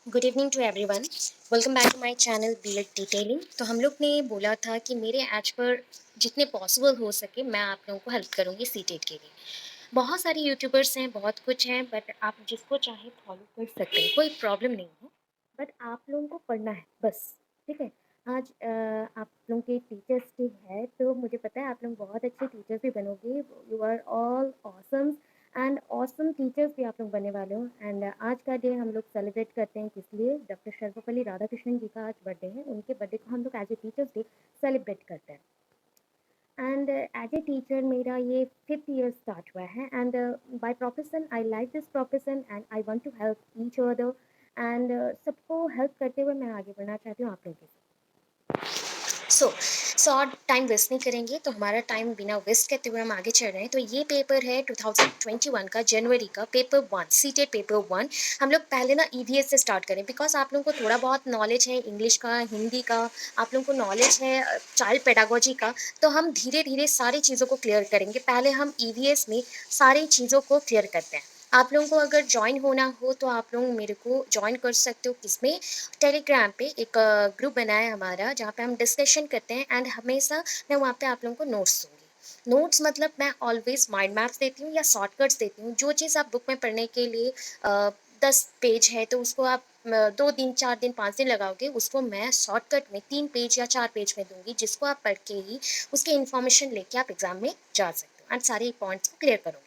Good evening to everyone. Welcome back to my channel BEd detailing. तो हम लोग ने बोला था कि मेरे एज पर जितने पॉसिबल हो सके मैं आप लोगों को हेल्प करूँगी सीटेट के लिए। बहुत सारे यूट्यूबर्स हैं, बहुत कुछ हैं, बट आप जिसको चाहे फॉलो कर सकते हैं, कोई प्रॉब्लम नहीं है। बट आप लोगों को पढ़ना है बस। ठीक है। आज आप लोगों के टीचर्स डे है, तो मुझे पता है आप लोग बहुत अच्छे टीचर्स भी बनोगे। You are all awesome and awesome teachers भी आप लोग बनने वाले हो। एंड आज का डे हम लोग सेलिब्रेट करते हैं किस लिए? डॉक्टर सर्वपल्ली राधाकृष्णन जी का आज बर्थडे है। उनके बर्थडे को हम लोग as a teachers day celebrate करते हैं। एंड एज ए टीचर मेरा ये 5th ईयर स्टार्ट हुआ है। And by profession I like this profession and I want to help each other. And सबको हेल्प करते हुए मैं आगे बढ़ना चाहती हूँ आप लोगों के साथ। सो और टाइम वेस्ट नहीं करेंगे, तो हमारा टाइम बिना वेस्ट करते हुए हम आगे चल रहे हैं। तो ये पेपर है 2021 का, जनवरी का, पेपर 1, सीटेट पेपर 1। हम लोग पहले ना ईवीएस से स्टार्ट करें, बिकॉज आप लोगों को थोड़ा बहुत नॉलेज है इंग्लिश का, हिंदी का, आप लोगों को नॉलेज है चाइल्ड पेडागोजी का। तो हम धीरे धीरे सारी चीज़ों को क्लियर करेंगे। पहले हम ईवीएस में सारी चीज़ों को क्लियर करते हैं। आप लोगों को अगर ज्वाइन होना हो तो आप लोग मेरे को ज्वाइन कर सकते हो। किसमें? टेलीग्राम पे एक ग्रुप बना है हमारा, जहाँ पे हम डिस्कशन करते हैं। एंड हमेशा मैं वहाँ पे आप लोगों को नोट्स दूंगी। नोट्स मतलब मैं ऑलवेज माइंड मैप्स देती हूँ या शॉर्टकट्स देती हूँ। जो चीज़ आप बुक में पढ़ने के लिए 10 पेज है, तो उसको आप 2 दिन, 4 दिन, 5 दिन लगाओगे, उसको मैं शॉर्टकट में 3 पेज या 4 पेज में दूंगी, जिसको आप पढ़ के ही उसके इन्फॉर्मेशन लेके आप एग्जाम में जा सकते हो एंड सारे पॉइंट्स को क्लियर करोगे।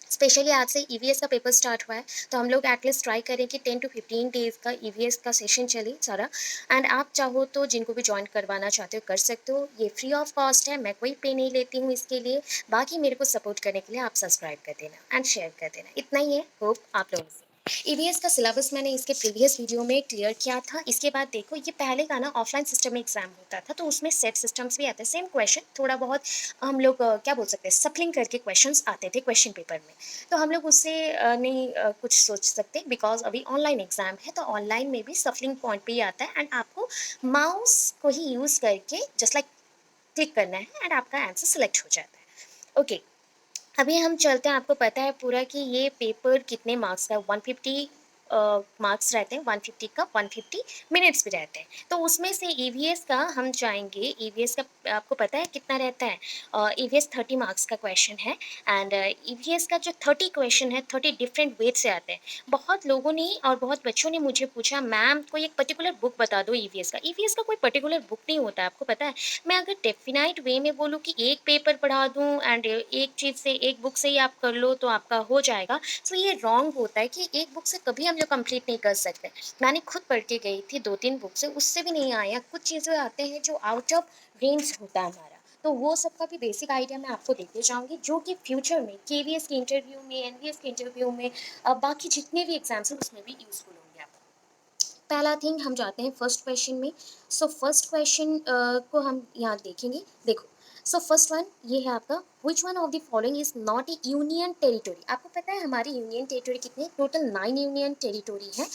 स्पेशली आज से ईवीएस का पेपर स्टार्ट हुआ है, तो हम लोग एटलीस्ट ट्राई करें कि 10 to 15 डेज का ईवीएस का सेशन चले सारा। एंड आप चाहो तो जिनको भी ज्वाइन करवाना चाहते हो कर सकते हो। ये फ्री ऑफ कॉस्ट है, मैं कोई पे नहीं लेती हूँ इसके लिए। बाकी मेरे को सपोर्ट करने के लिए आप सब्सक्राइब कर देना एंड शेयर कर देना, इतना ही है। होप आप लोगों से ईवीएस का सिलेबस मैंने इसके प्रीवियस वीडियो में क्लियर किया था। इसके बाद देखो, ये पहले का ना ऑफलाइन सिस्टम में एग्जाम होता था, तो उसमें सेट सिस्टम्स भी आते हैं, सेम क्वेश्चन थोड़ा बहुत हम लोग क्या बोल सकते हैं, सफलिंग करके क्वेश्चंस आते थे क्वेश्चन पेपर में। तो हम लोग उससे नहीं कुछ सोच सकते, बिकॉज अभी ऑनलाइन एग्जाम है। तो ऑनलाइन में भी सफलिंग पॉइंट पे ही आता है, एंड आपको माउस को ही यूज़ करके जस्ट लाइक क्लिक करना है एंड आपका आंसर सेलेक्ट हो जाता है। ओके, अभी हम चलते हैं। आपको पता है पूरा कि ये पेपर कितने मार्क्स का? 150 मार्क्स रहते हैं, 150 का 150 मिनट्स भी रहते हैं। तो उसमें से ईवीएस का हम जाएंगे। ईवीएस का आपको पता है कितना रहता है? ईवीएस 30 मार्क्स का क्वेश्चन है। एंड ईवीएस का जो 30 क्वेश्चन है, 30 डिफरेंट वे से आते हैं। बहुत लोगों ने और बहुत बच्चों ने मुझे पूछा, मैम कोई एक पर्टिकुलर बुक बता दो ईवीएस का। ईवीएस का कोई पर्टिकुलर बुक नहीं होता है, आपको पता है। मैं अगर डेफिनाइट वे में बोलूँ कि एक पेपर पढ़ा दूँ एंड एक चीज़ से, एक बुक से ही आप कर लो तो आपका हो जाएगा, तो ये रॉन्ग होता है कि एक बुक से कभी हम लोग कंप्लीट नहीं कर सकते। मैंने खुद पढ़ के गई थी 2-3 बुक से, उससे भी नहीं आया। कुछ चीज़ें आते हैं जो आउट ऑफ रेंज होता है हमारा, तो वो सब का भी बेसिक आइडिया मैं आपको देते जाऊंगी, जो कि फ्यूचर में केवीएस के इंटरव्यू में, एनवीएस के इंटरव्यू में, बाकी जितने भी एग्जाम्स हैं उसमें भी यूजफुल होंगे आपको। पहला थिंग हम जाते हैं फर्स्ट क्वेश्चन में। सो फर्स्ट क्वेश्चन को हम यहाँ देखेंगे। देखो, सो फर्स्ट वन ये है आपका, विच one of the following is not A union territory. आपको पता है हमारी यूनियन टेरिटोरी कितने? टोटल 9 यूनियन टेरिटोरी है।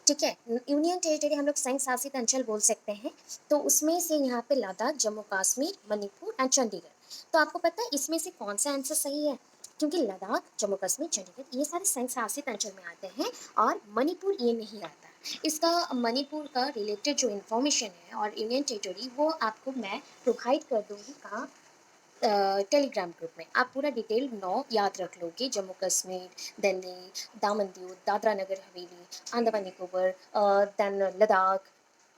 ठीक है। यूनियन टेरिटोरी हम लोग संघ शासित अंचल बोल सकते हैं। तो उसमें से यहाँ पे लद्दाख, जम्मू कश्मीर, मणिपुर एंड चंडीगढ़। तो आपको पता है इसमें से कौन सा आंसर सही है? क्योंकि लद्दाख, जम्मू कश्मीर, चंडीगढ़ ये सारे संघ शासित अंचल में आते हैं, और मणिपुर ये नहीं आता। इसका मणिपुर का रिलेटेड जो इन्फॉर्मेशन है और यूनियन टेरिटोरी, वो आपको मैं प्रोवाइड कर दूंगी कहाँ? टेलीग्राम ग्रुप में। आप पूरा डिटेल 9 याद रख लोगे। जम्मू कश्मीर, दिल्ली, दामन दीव, दादरा नगर हवेली, अंडमान निकोबर, देन लद्दाख,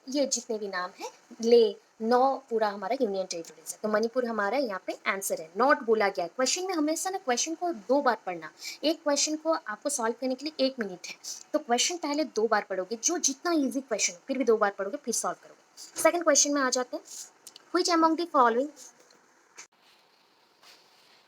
ये जितने भी नाम है, ले 9 पूरा हमारा यूनियन टेरिटोरीज है। तो मणिपुर हमारा यहाँ पे आंसर है। नॉट बोला गया क्वेश्चन में। हमेशा ना क्वेश्चन को 2 बार पढ़ना। एक क्वेश्चन को आपको सॉल्व करने के लिए 1 मिनट है, तो क्वेश्चन पहले 2 बार पढ़ोगे, जो जितना ईजी क्वेश्चन हो, फिर भी 2 बार पढ़ोगे, फिर सॉल्व करोगे। सेकंड क्वेश्चन में आ जाते हैं। Which among the following,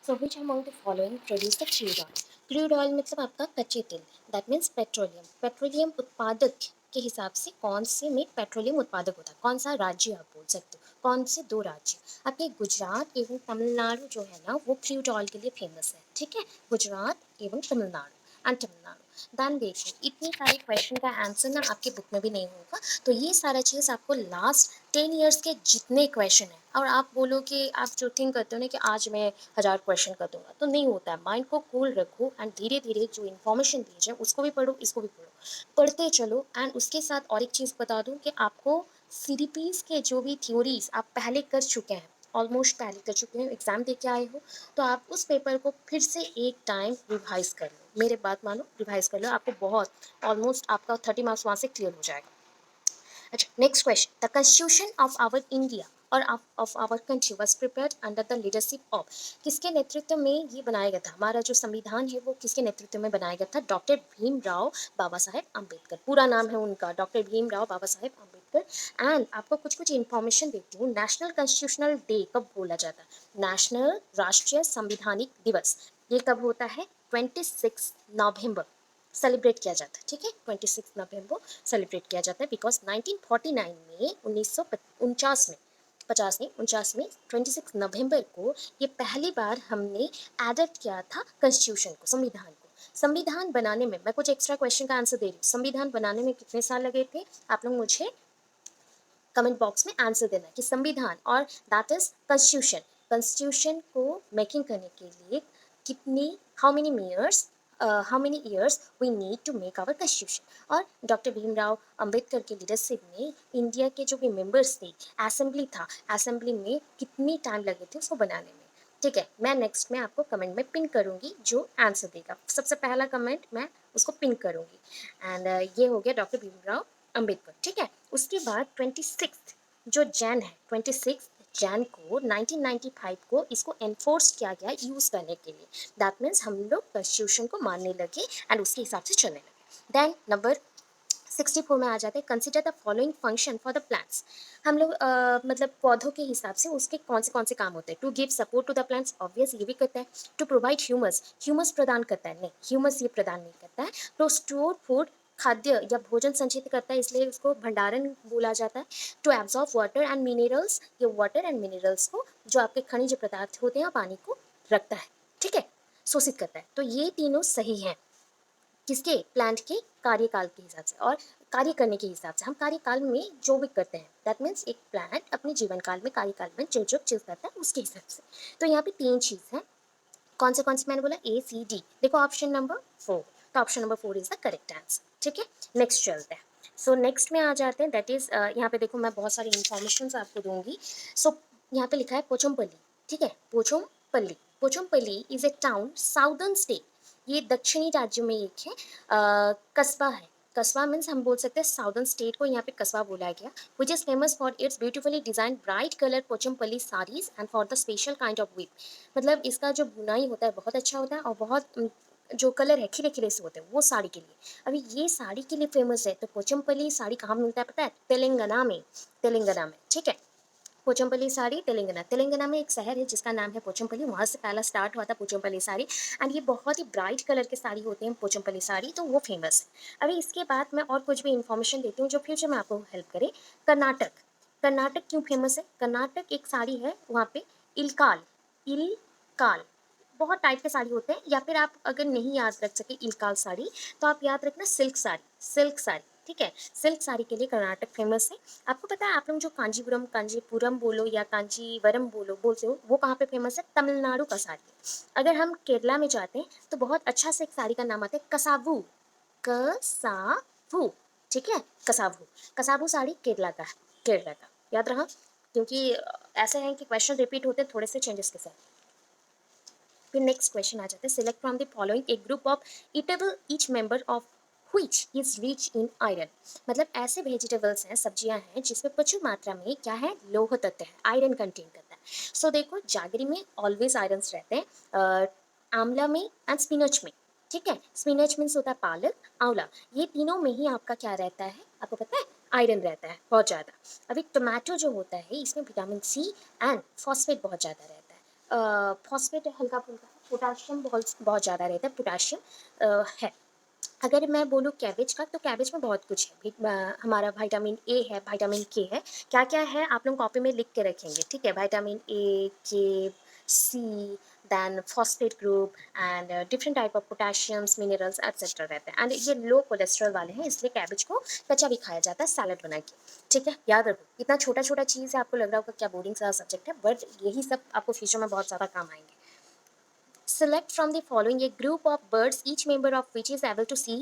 so which among the following produce the crude oil? Crude oil मतलब आपका कच्चे तेल, दैट मीन्स पेट्रोलियम। पेट्रोलियम उत्पादक के हिसाब से कौन से में पेट्रोलियम उत्पादक होता है? कौन सा राज्य आप बोल सकते हो? कौन से 2 राज्य? आपके गुजरात एवं तमिलनाडु जो है ना, वो क्रूड ऑयल के लिए फेमस है। ठीक है, गुजरात एवं तमिलनाडु एंड तमिलनाडु। देन देखिए इतनी सारे क्वेश्चन का आंसर ना आपकी बुक में भी नहीं होगा, तो ये सारा चीज़ आपको लास्ट 10 ईयर्स के जितने क्वेश्चन हैं, और आप बोलो कि आप जो थिंक करते हो ना कि आज मैं 1000 क्वेश्चन कर दूंगा, तो नहीं होता है। माइंड को कूल रखो एंड धीरे धीरे जो इन्फॉर्मेशन दी जाए उसको भी पढ़ो, इसको भी पढ़ो, पढ़ते चलो। एंड उसके साथ और एक चीज़ बता दूं कि आपको सीडीपीज के जो भी थ्योरीज आप पहले कर चुके हैं, ऑलमोस्ट पहले कर चुके हैं, एग्जाम दे के आए हो, तो आप उस पेपर को फिर से एक टाइम रिवाइज कर लो। मेरे बात मानो, रिवाइज कर लो, आपको बहुत ऑलमोस्ट आपका 30 मार्क्स वहाँ से क्लियर हो जाएगा। अच्छा, next question, the constitution of our India or of our country was prepared under the leadership of, किसके नेतृत्व में ये बनाया गया था? हमारा जो संविधान है वो किसके नेतृत्व में बनाया गया था? डॉक्टर भीमराव बाबा साहेब अम्बेडकर, पूरा नाम है उनका डॉक्टर भीमराव बाबा साहेब अम्बेडकर। एंड आपको कुछ कुछ इन्फॉर्मेशन देती हूँ। नेशनल कॉन्स्टिट्यूशनल डे कब बोला जाता है? नेशनल राष्ट्रीय संविधानिक दिवस ये कब होता है? 26 नवंबर सेलिब्रेट किया जाता है, ठीक है, 26 नवंबर सेलिब्रेट किया जाता है, बिकॉज 1949 में 1949 में 50 में 26 नवंबर को ये पहली बार हमने एडप्ट किया था कॉन्स्टिट्यूशन को, संविधान को। संविधान बनाने में, मैं कुछ एक्स्ट्रा क्वेश्चन का आंसर दे रही हूँ, संविधान बनाने में कितने साल लगे थे? आप लोग मुझे कमेंट बॉक्स में आंसर देना कि संविधान और दैट इज कॉन्स्टिट्यूशन, कॉन्स्टिट्यूशन को मेकिंग करने के लिए कितनी, how many years we need to make our constitution. और डॉक्टर भीमराव अंबेडकर के लीडरशिप में इंडिया के जो भी मेंबर्स थे, असेंबली था, असेंबली में कितनी टाइम लगे थे उसको बनाने में, ठीक है। मैं नेक्स्ट में आपको कमेंट में पिन करूंगी जो आंसर देगा, सबसे पहला कमेंट मैं उसको पिन करूंगी। एंड ये हो गया डॉक्टर भीमराव अंबेडकर, ठीक है। उसके बाद 26 जो जैन है, 26 जैन को 1995 को इसको एनफोर्स किया गया यूज़ करने के लिए। दैट मीन्स हम लोग कॉन्स्टिट्यूशन को मानने लगे एंड उसके हिसाब से चलने लगे। देन नंबर 64 में आ जाते हैं, consider the following function for the plants. हम लोग मतलब पौधों के हिसाब से उसके कौन से काम होते हैं? To give support to the plants, obvious ये भी करता है। टू प्रोवाइड ह्यूमस, ह्यूमस प्रदान करता है? नहीं, ह्यूमस ये प्रदान नहीं करता है। टू स्टोर फूड, खाद्य या भोजन संचित करता है, इसलिए उसको भंडारण बोला जाता है। To absorb water and minerals, ये वाटर एंड मिनरल्स को, जो आपके खनिज पदार्थ होते हैं, पानी को रखता है, ठीक है, शोषित करता है। तो ये तीनों सही हैं किसके? प्लांट के कार्यकाल के हिसाब से और कार्य करने के हिसाब से। हम कार्यकाल में जो भी करते हैं, दैट मीन्स एक प्लांट अपने जीवन काल में, कार्यकाल में जो जो चीज़ करता है उसके हिसाब से। तो यहाँ पे 3 चीज़ है, कौन से मैंने बोला? A C D, देखो ऑप्शन नंबर 4, तो option number 4 is the correct answer, ठीक है। नेक्स्ट चलते हैं। सो नेक्स्ट में आ जाते हैं, दैट इज यहाँ पे देखो मैं बहुत सारी इन्फॉर्मेशन आपको दूंगी। सो यहाँ पे लिखा है पोचमपल्ली, ठीक है, Pochampally. Pochampally is a town southern state, ये दक्षिणी राज्य में एक है, कस्बा है। कस्बा मीन्स हम बोल सकते हैं साउदर्न स्टेट को यहाँ पे कस्बा बोला गया, which is famous for its beautifully design bright colour Pochampally saris and for the special kind of weave. मतलब इसका जो बुनाई होता है बहुत अच्छा होता है, और बहुत जो कलर है खिले खिले से होते हैं वो साड़ी के लिए। अभी ये साड़ी के लिए फेमस है, तो पोचमपल्ली साड़ी कहाँ मिलता है पता है? तेलंगाना में, तेलंगाना में, ठीक है। पोचमपल्ली साड़ी तेलंगाना, तेलंगाना में एक शहर है जिसका नाम है पोचमपल्ली, वहाँ से पहला स्टार्ट हुआ था पोचमपल्ली साड़ी। एंड ये बहुत ही ब्राइट कलर के साड़ी होते हैं पोचमपल्ली साड़ी, तो वो फेमस है। अभी इसके बाद मैं और कुछ भी इन्फॉर्मेशन देती हूँ जो फ्यूचर में आपको हेल्प करे। कर्नाटक, कर्नाटक क्यों फेमस है? कर्नाटक एक साड़ी है वहाँ पे, इलकाल, इलकाल, बहुत टाइप के साड़ी होते हैं, या फिर आप अगर नहीं याद रख सके इलकाल साड़ी, तो आप याद रखना सिल्क साड़ी, सिल्क साड़ी, ठीक है। सिल्क साड़ी के लिए कर्नाटक फेमस है। आपको पता है, आप लोग जो कांजीपुरम, कांजीपुरम बोलो या कांजीवरम बोलो बोलते हो, वो कहाँ पे फेमस है? तमिलनाडु का साड़ी है। अगर हम केरला में जाते हैं तो बहुत अच्छा से एक साड़ी का नाम आता है कसावू, कसावू, ठीक है, कसावू। कसावू साड़ी केरला का है, केरला का, याद रहा, क्योंकि ऐसे हैं कि क्वेश्चन रिपीट होते हैं थोड़े से चेंजेस के साथ। फिर नेक्स्ट क्वेश्चन आ जाता है, select from the following A group of eatable each member of which is rich in iron. मतलब ऐसे वेजिटेबल्स हैं, सब्जियां हैं जिसमें प्रचुर मात्रा में क्या है? लौह तत्व है, आयरन कंटेन करता है। सो देखो, जागरी में ऑलवेज आयरन रहते हैं, आंवला में एंड स्पिनच में, ठीक है। स्पिनच मीन्स होता है पालक, आंवला, ये तीनों में ही आपका क्या रहता है? आपको पता है? आयरन रहता है बहुत ज़्यादा। अभी टोमेटो जो होता है इसमें विटामिन सी एंड फॉस्फेट बहुत ज़्यादा रहता है, फॉस्फेट हल्का फुल्का, पोटाशियम बहुत बहुत ज़्यादा रहता है, पोटाशियम है। अगर मैं बोलूँ कैबेज का, तो कैबेज में बहुत कुछ है, हमारा विटामिन ए है, विटामिन के है, क्या क्या है आप लोग कॉपी में लिख के रखेंगे, ठीक है। Vitamin A, K, C, than phosphate group and different type of potassiums minerals etcetera रहते हैं। एंड ये लो कोलेस्ट्रॉल वाले हैं, इसलिए कैबेज को कच्चा भी खाया जाता है सैलड बना के। ठीक है, याद रखो, इतना छोटा छोटा चीज़ है, आपको लग रहा होगा क्या बोरिंग सा सब्जेक्ट है, बट यही सब आपको फ्यूचर में बहुत ज़्यादा काम आएंगे। Select from the following a group of birds, each member of which is able to see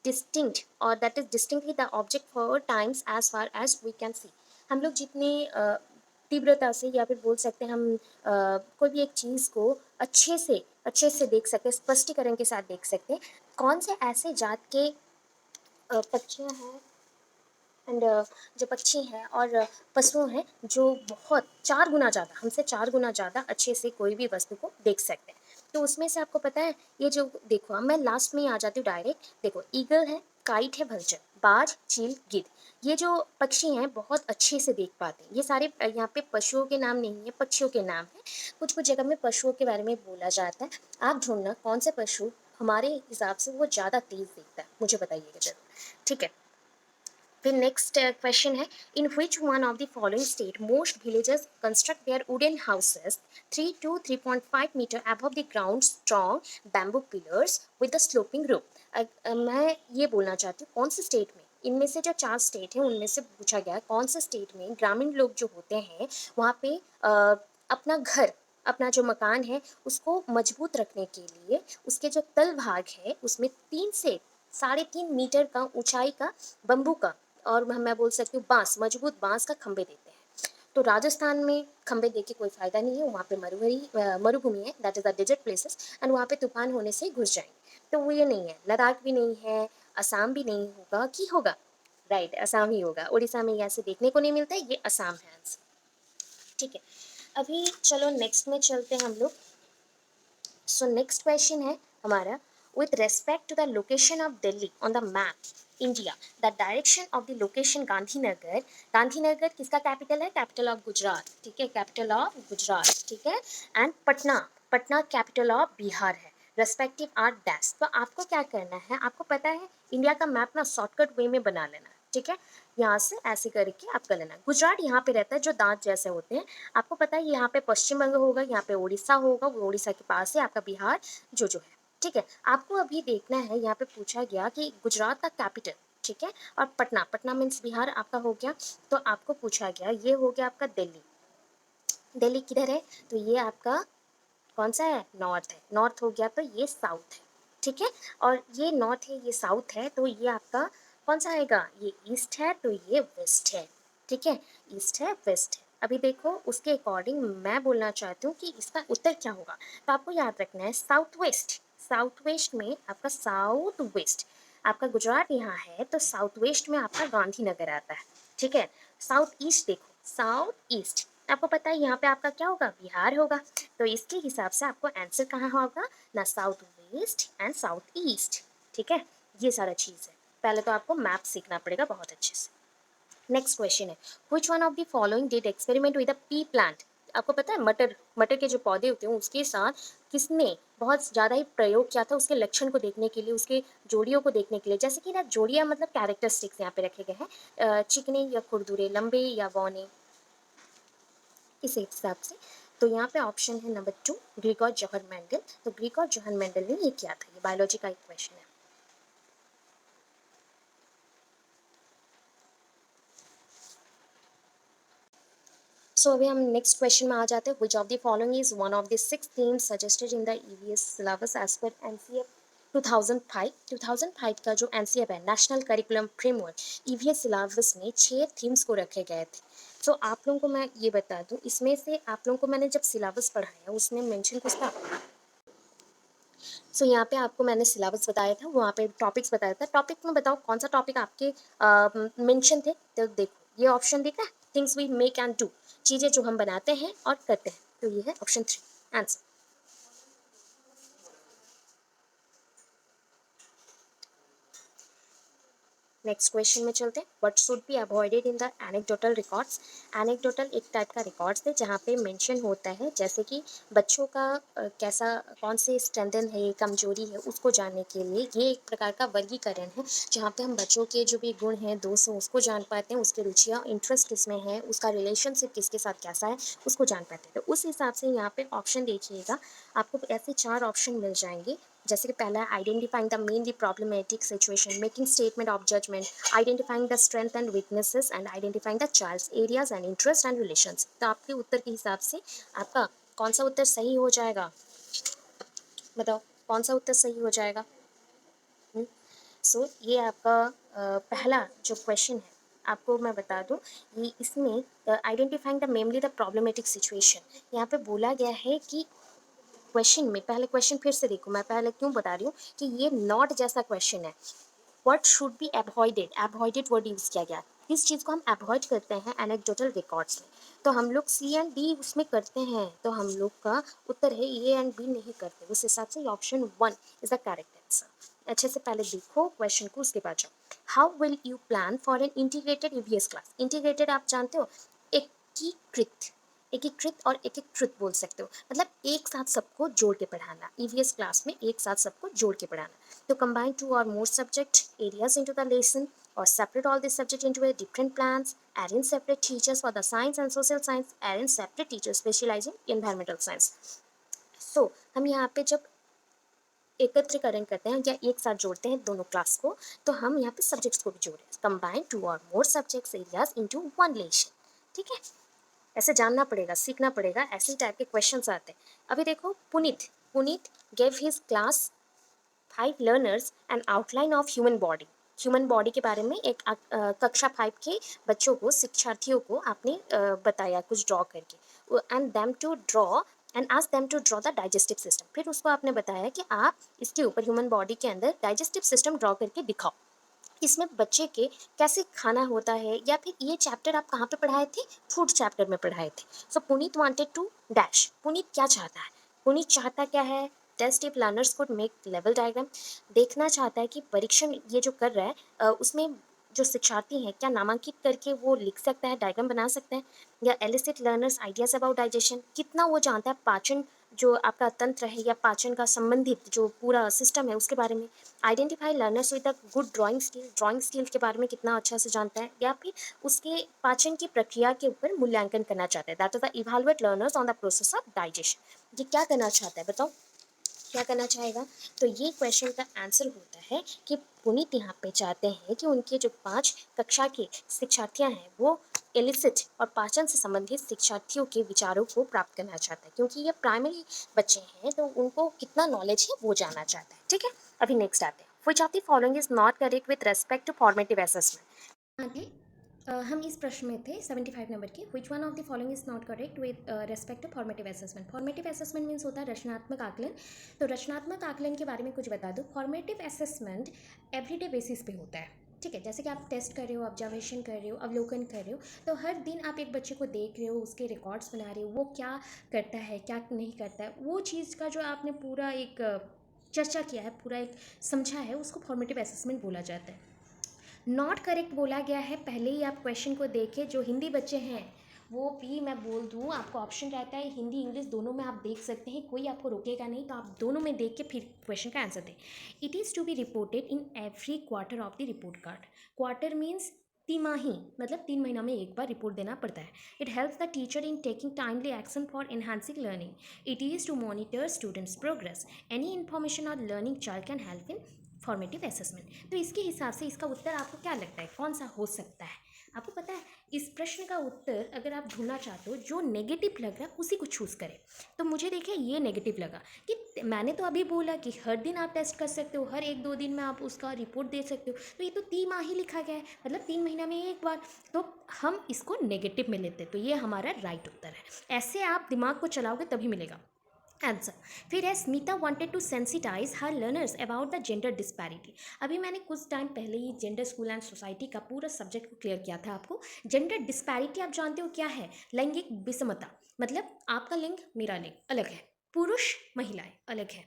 distinct or that is distinctly the object 4 times as far as we can see। हम लोग जितने तीव्रता से या फिर बोल सकते हैं हम कोई भी एक चीज़ को अच्छे से देख सकते हैं, स्पष्टीकरण के साथ देख सकते हैं। कौन से ऐसे जात के पक्षियाँ हैं एंड जो पक्षी हैं और पशु हैं जो बहुत 4 गुना ज़्यादा, हमसे 4 गुना ज़्यादा अच्छे से कोई भी वस्तु को देख सकते हैं। तो उसमें से आपको पता है ये जो देखो, अब मैं लास्ट में ही आ जाती हूँ डायरेक्ट। देखो, ईगल है, काइट है, भलचर, बाज, चील, गिद्ध, ये जो पक्षी हैं बहुत अच्छे से देख पाते हैं। ये सारे यहाँ पे पशुओं के नाम नहीं है, पक्षियों के नाम है। कुछ कुछ जगह में पशुओं के बारे में बोला जाता है। आप ढूंढना कौन से पशु हमारे हिसाब से वो ज़्यादा तेज देखता है, मुझे बताइएगा जरूर। ठीक है, फिर नेक्स्ट क्वेश्चन है, in which one of the following state most villages construct their wooden houses 3 to 3.5 metre above the ground strong bamboo pillars with the sloping roof. मैं ये बोलना चाहती हूँ कौन से स्टेट में, इनमें से जो 4 स्टेट हैं उनमें से पूछा गया है कौन से स्टेट में ग्रामीण लोग जो होते हैं वहाँ पे अपना घर, अपना जो मकान है उसको मजबूत रखने के लिए उसके जो तल भाग है उसमें 3 से 3.5 मीटर का ऊंचाई का बम्बू का और मैं बोल सकती हूँ बांस, मजबूत बांस का खंबे देते हैं। तो राजस्थान में खंबे देके कोई फायदा नहीं है, वहाँ पे मरुभूमि है, that is the desert places, and वहाँ पे तूफान होने से घुस जाएंगे। तो वो ये नहीं है, लद्दाख भी नहीं है, असम भी नहीं होगा, कि होगा, राइट, असम ही होगा। उड़ीसा में ऐसे देखने को नहीं मिलता है, ये असम है आंसर। ठीक है, अभी चलो नेक्स्ट में चलते हैं हम लोग। सो नेक्स्ट क्वेश्चन है हमारा, with respect to the location of Delhi on the map India, the direction of the location Gandhinagar, Gandhinagar किसका कैपिटल है, कैपिटल ऑफ गुजरात। ठीक है, कैपिटल ऑफ गुजरात। ठीक है, and Patna, Patna capital of Bihar है। Respective are dash. तो आपको क्या करना है, आपको पता है इंडिया का मैप ना शॉर्टकट वे में बना लेना। ठीक है, यहाँ से ऐसे करके आप कर लेना। गुजरात यहाँ पे रहता है जो दांत जैसे होते हैं, आपको पता है यहाँ पे पश्चिम बंग होगा, यहाँ पे उड़ीसा होगा, वो उड़ीसा के पास है आपका बिहार जो है। ठीक है, आपको अभी देखना है, यहाँ पे पूछा गया कि गुजरात का कैपिटल, ठीक है, और पटना, पटना मीन्स बिहार आपका हो गया। तो आपको पूछा गया, ये हो गया आपका दिल्ली, दिल्ली किधर है, तो ये आपका कौन सा है, नॉर्थ है, नॉर्थ हो गया, तो ये साउथ है। ठीक है, और ये नॉर्थ है, ये साउथ है, तो ये आपका कौन सा आएगा, ये ईस्ट है, तो ये वेस्ट है। ठीक है, ईस्ट है, वेस्ट है। अभी देखो उसके अकॉर्डिंग मैं बोलना चाहती हूँ कि इसका उत्तर क्या होगा। तो आपको याद रखना है साउथ वेस्ट, साउथ वेस्ट में आपका साउथ वेस्ट, आपका गुजरात यहाँ है, तो साउथ वेस्ट में आपका गांधीनगर आता है। ठीक है, साउथ ईस्ट देखो, साउथ ईस्ट आपको पता है यहाँ पे आपका क्या होगा, बिहार होगा। तो इसके हिसाब से आपको आंसर कहाँ होगा ना, south west and south east. ठीक है, ये सारा चीज़ है, पहले तो आपको मैप सीखना पड़ेगा बहुत अच्छे से। नेक्स्ट क्वेश्चन है, which one of the following did experiment with a P plant. आपको पता है मटर, मटर के जो पौधे होते हैं उसके साथ किसने बहुत ज़्यादा ही प्रयोग किया था उसके लक्षण को देखने के लिए, उसके जोड़ियों को देखने के लिए। जैसे कि ना जोड़ियाँ मतलब कैरेक्टरिस्टिक्स यहाँ पे रखे गए हैं, चिकने या खुरदुरे, लंबे या बौने, इस हिसाब से। तो यहाँ पे ऑप्शन है नंबर 2, ग्रिगोर जोहन मेंडल। तो ग्रिगोर जोहन मेंडल ने ये किया था, ये बायोलॉजी का एक क्वेश्चन है। सो अभी हम नेक्स्ट क्वेश्चन में आ जाते हैं, which of the following is one of the 6 themes suggested in the EVS syllabus as per NCF 2005। 2005 का जो एनसीएफ है, national curriculum framework, EVS syllabus में 6 थीम्स को रखे गए थे। सो आप लोगों को मैं ये बता दूं, इसमें से आप लोगों को मैंने जब सिलेबस पढ़ाया उसमें मेंशन कुछ था। सो यहाँ पे आपको मैंने सिलेबस बताया था, वहाँ पे टॉपिक्स बताया था। टॉपिक में बताओ कौन सा टॉपिक आपके मेंशन थे। तो देखो ये ऑप्शन दिख रहा है, things we make and do, चीज़ें जो हम बनाते हैं और करते हैं। तो ये है ऑप्शन 3 आंसर। नेक्स्ट क्वेश्चन में चलते हैं। What should be avoided in the anecdotal records. Anecdotal एक टाइप का रिकॉर्ड्स है जहाँ पे मेंशन होता है जैसे कि बच्चों का कैसा कौन से स्ट्रेंथन है कमजोरी है उसको जानने के लिए ये एक प्रकार का वर्गीकरण है जहाँ पे हम बच्चों के जो भी गुण हैं दोष हैं उसको जान पाते हैं, उसकी रुचियाँ इंटरेस्ट किसमें है, उसका रिलेशनशिप किसके साथ कैसा है उसको जान पाते हैं। तो उस हिसाब से यहाँ पे ऑप्शन देखिएगा, आपको ऐसे 4 ऑप्शन मिल जाएंगे। जैसे कि पहला है identifying the mainly problematic situation, making statement of judgement, identifying the strength and weaknesses and identifying the child's areas and interest and relations. तो आपके उत्तर के हिसाब से आपका कौन सा उत्तर सही हो जाएगा, बताओ कौन सा उत्तर सही हो जाएगा। सो ये आपका पहला जो क्वेश्चन है आपको मैं बता दूं, ये इसमें identifying the mainly the problematic situation यहाँ पे बोला गया है कि क्वेश्चन में पहले क्वेश्चन फिर से देखो, मैं पहले क्यों बता रही हूँ कि ये नॉट जैसा क्वेश्चन है। What should be avoided, avoided word use किया गया, किस चीज़ को हम अवॉइड करते हैं एनेक्डोटल रिकॉर्ड्स में। तो हम लोग सी एंड डी उसमें करते हैं, तो हम लोग का उत्तर है ए एंड बी नहीं करते। उस हिसाब से option 1 is the correct answer. अच्छे से पहले देखो क्वेश्चन को, उसके बाद जाओ। How will you plan for an integrated EVS class. Integrated आप जानते हो, एकीकृत, एकीकृत और एकीकृत बोल सकते हो, मतलब एक साथ सबको जोड़ के पढ़ाना। ईवीएस क्लास में एक साथ सबको जोड़ के पढ़ाना। तो combine two or more subject areas into the lesson or separate all the subject into a different plans, add in separate teachers for the science and social science, add in separate teachers specializing in environmental science. So हम यहाँ पे जब एकत्रीकरण करते हैं या एक साथ जोड़ते हैं दोनों क्लास को, तो हम यहाँ पे सब्जेक्ट्स को भी जोड़ रहे हैं। Combine two or more subjects areas into one lesson. ठीक है, ऐसे जानना पड़ेगा, सीखना पड़ेगा, ऐसे टाइप के क्वेश्चंस आते हैं। अभी देखो Puneet, Puneet gave his class 5 learners N outline of human body. Human body के बारे में एक कक्षा 5 के बच्चों को, शिक्षार्थियों को आपने बताया कुछ ड्रॉ करके, and them to draw and ask them to draw the digestive system. फिर उसको आपने बताया कि आप इसके ऊपर ह्यूमन बॉडी के अंदर डाइजेस्टिव सिस्टम ड्रॉ करके दिखाओ। इसमें बच्चे के कैसे खाना होता है, या फिर ये चैप्टर आप कहाँ पे पढ़ाए थे, फूड चैप्टर में पढ़ाए थे। So Punit wanted to dash, Punit क्या चाहता है, पुनीत चाहता क्या है, test if learners could make लेवल डायग्राम। देखना चाहता है कि परीक्षण ये जो कर रहा है उसमें जो शिक्षार्थी हैं क्या नामांकित करके वो लिख सकता है, डायग्राम बना सकते हैं, या elicit learners ideas about digestion, कितना वो जानता है पाचन जो आपका तंत्र है या पाचन का संबंधित जो पूरा सिस्टम है उसके बारे में। Identify learners with the good drawing skill के बारे में कितना अच्छा से जानता है, या फिर उसके पाचन की प्रक्रिया के ऊपर मूल्यांकन करना चाहता है। That is the evaluate learners on the process of digestion. ये क्या करना चाहता है बताओ, क्या करना चाहेगा। तो ये क्वेश्चन का आंसर होता है कि पुनीत यहाँ पे चाहते हैं कि उनके जो 5 कक्षा के शिक्षार्थियाँ हैं वो एलिसिट और पाचन से संबंधित शिक्षार्थियों के विचारों को प्राप्त करना चाहता है, क्योंकि ये प्राइमरी बच्चे हैं तो उनको कितना नॉलेज है वो जानना चाहता है। ठीक है, अभी नेक्स्ट आते हैं। Which of the following is not correct with respect to formative assessment. आगे हम इस प्रश्न में थे 75 नंबर के। Which one of the following is not correct with respect to formative assessment. Formative assessment means होता है रचनात्मक आकलन। तो रचनात्मक आकलन के बारे में कुछ बता दो। फॉर्मेटिव असेसमेंट एवरीडे बेसिस पे होता है। ठीक है, जैसे कि आप टेस्ट कर रहे हो, ऑब्जर्वेशन कर रहे हो, अवलोकन कर रहे हो, तो हर दिन आप एक बच्चे को देख रहे हो, उसके रिकॉर्ड्स बना रहे हो, वो क्या करता है क्या नहीं करता है, वो चीज़ का जो आपने पूरा एक चर्चा किया है, पूरा एक समझा है, उसको फॉर्मेटिव असेसमेंट बोला जाता है। नॉट करेक्ट बोला गया है, पहले ही आप क्वेश्चन को देखें। जो हिंदी बच्चे हैं वो भी मैं बोल दूँ, आपको ऑप्शन रहता है हिंदी इंग्लिश दोनों में, आप देख सकते हैं, कोई आपको रोकेगा नहीं, तो आप दोनों में देख के फिर क्वेश्चन का आंसर दें। It is to be reported in every quarter of the report card. Quarter means तिमाही, मतलब 3 महीना में एक बार रिपोर्ट देना पड़ता है। It helps the teacher in taking timely action for enhancing learning. It is to monitor students progress. Any information or learning child can help in formative assessment. तो इसके हिसाब से इसका उत्तर आपको क्या लगता है कौन सा हो सकता है। आपको पता है इस प्रश्न का उत्तर अगर आप ढूंढना चाहते हो जो नेगेटिव लग रहा है उसी को चूज़ करें। तो मुझे देखिए ये नेगेटिव लगा कि मैंने तो अभी बोला कि हर दिन आप टेस्ट कर सकते हो, हर 1-2 दिन में आप उसका रिपोर्ट दे सकते हो, तो ये तो तिमाही लिखा गया है, मतलब 3 महीना में एक बार, तो हम इसको नेगेटिव में लेते हैं, तो ये हमारा राइट उत्तर है। ऐसे आप दिमाग को चलाओगे तभी मिलेगा आंसर। फिर है Smita wanted to sensitise her learners about the gender disparity. अभी मैंने कुछ टाइम पहले ही जेंडर स्कूल एंड सोसाइटी का पूरा सब्जेक्ट को क्लियर किया था आपको। जेंडर डिस्पैरिटी आप जानते हो क्या है, लैंगिक विषमता, मतलब आपका लिंग मेरा लिंग अलग है, पुरुष महिलाएं अलग है,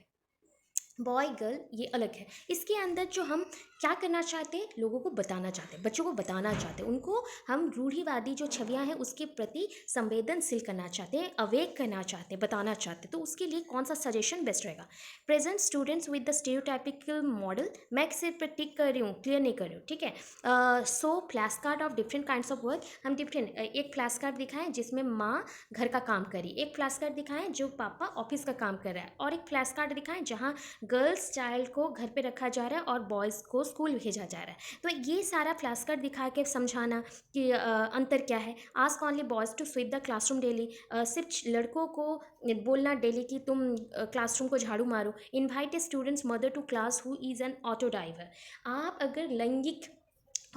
बॉय गर्ल ये अलग है। इसके अंदर जो हम क्या करना चाहते हैं, लोगों को बताना चाहते हैं, बच्चों को बताना चाहते हैं, उनको हम रूढ़िवादी जो छवियां हैं उसके प्रति संवेदनशील करना चाहते हैं, अवेक करना चाहते हैं, बताना चाहते हैं। तो उसके लिए कौन सा सजेशन बेस्ट रहेगा? Present students with the stereotypical model. मैं सिर्फ टिक कर रही हूँ, क्लियर नहीं कर रही हूँ, ठीक है। So flash card of different kinds of work. हम डिफरेंट, एक फ्लैश कार्ड दिखाएं जिसमें माँ घर का काम करी, एक फ्लैश कार्ड दिखाएं जो पापा ऑफिस का काम कर रहा है, और एक फ्लैश कार्ड दिखाएं जहाँ गर्ल्स चाइल्ड को घर पे रखा जा रहा है और बॉयज़ को स्कूल भेजा जा रहा है। तो ये सारा फ्लैश कार्ड दिखा के समझाना कि अंतर क्या है। Ask only boys to sweep the classroom daily. सिर्फ लड़कों को बोलना डेली कि तुम क्लासरूम को झाड़ू मारो। Invite a student's mother to class who is an auto driver. आप अगर लैंगिक